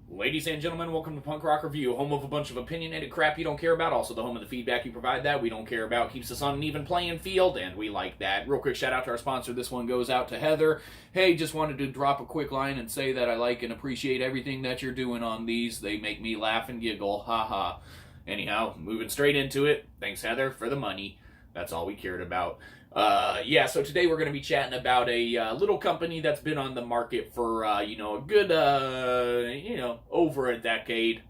Ladies and gentlemen, welcome to Punk Rock Review, home of a bunch of opinionated crap you don't care about, also the home of the feedback you provide that we don't care about, keeps us on an even playing field, and we like that. Real quick shout out to our sponsor. This one goes out to Heather. Hey, just wanted to drop a quick line and say that I like and appreciate everything that you're doing on these. They make me laugh and giggle. Haha. Anyhow, moving straight into it. Thanks, Heather, for the money. That's all we cared about. So today we're going to be chatting about a little company that's been on the market for, a good, over a decade,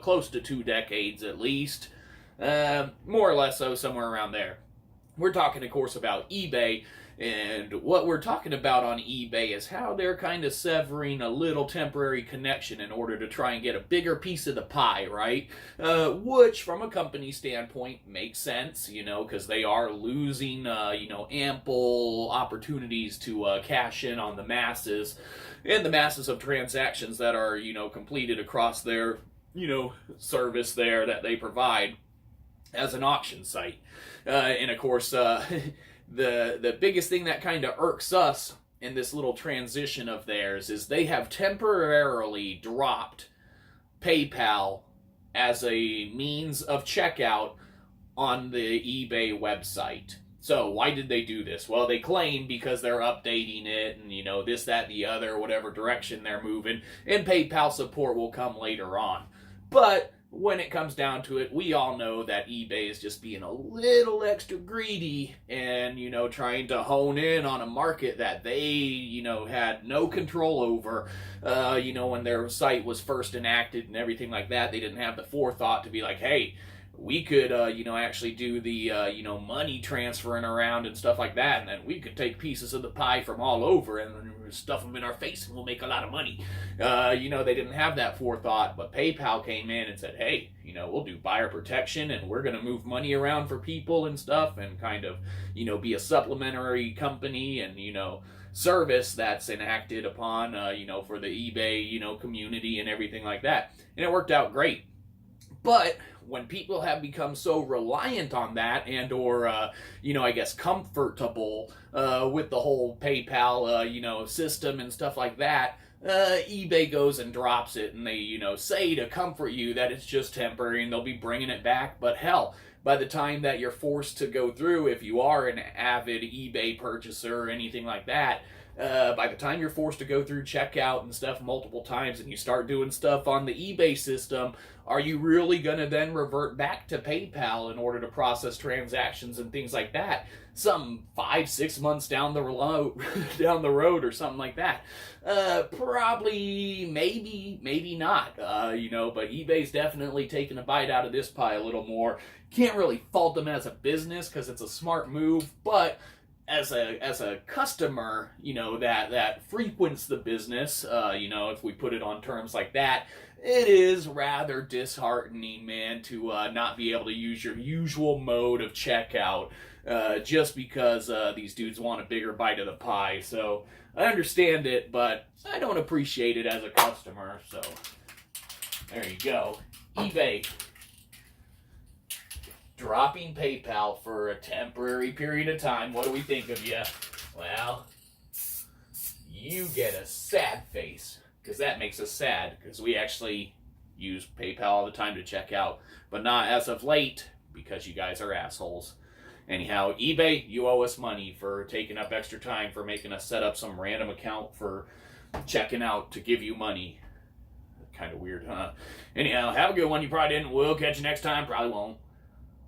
close to 2 decades at least, more or less so, somewhere around there. We're talking, of course, about eBay, and what we're talking about on eBay is how they're kind of severing a little temporary connection in order to try and get a bigger piece of the pie, right? Which, from a company standpoint, makes sense, because they are losing, ample opportunities to cash in on the masses, and the masses of transactions that are, completed across their, service there that they provide as an auction site. And of course, the biggest thing that kind of irks us in this little transition of theirs is they have temporarily dropped PayPal as a means of checkout on the eBay website. So why did they do this? Well, they claim because they're updating it and, this, that, the other, whatever direction they're moving, and PayPal support will come later on. But when it comes down to it, we all know that eBay is just being a little extra greedy and, trying to hone in on a market that they, had no control over. When their site was first enacted and everything like that, they didn't have the forethought to be like, hey, we could, actually do the, money transferring around and stuff like that, and then we could take pieces of the pie from all over and stuff them in our face and we'll make a lot of money. They didn't have that forethought, but PayPal came in and said, hey, we'll do buyer protection and we're going to move money around for people and stuff and kind of, be a supplementary company and, service that's enacted upon, for the eBay, community and everything like that. And it worked out great. But when people have become so reliant on that and or, comfortable with the whole PayPal, system and stuff like that, eBay goes and drops it and they, say to comfort you that it's just temporary and they'll be bringing it back. But hell, by the time that you're forced to go through, if you are an avid eBay purchaser or anything like that, by the time you're forced to go through checkout and stuff multiple times and you start doing stuff on the eBay system, are you really going to then revert back to PayPal in order to process transactions and things like that? Some 5-6 months down the road or something like that. Probably, maybe not, but eBay's definitely taking a bite out of this pie a little more. Can't really fault them as a business because it's a smart move, but as a customer, that frequents the business, if we put it on terms like that, it is rather disheartening, man, to not be able to use your usual mode of checkout just because these dudes want a bigger bite of the pie. So I understand it, but I don't appreciate it as a customer. So there you go. eBay dropping PayPal for a temporary period of time. What do we think of you? Well, you get a sad face, because that makes us sad, because we actually use PayPal all the time to check out, but not as of late, because you guys are assholes. Anyhow, eBay, you owe us money for taking up extra time for making us set up some random account for checking out to give you money. Kind of weird, huh? Anyhow, have a good one. You probably didn't. We'll catch you next time. Probably won't.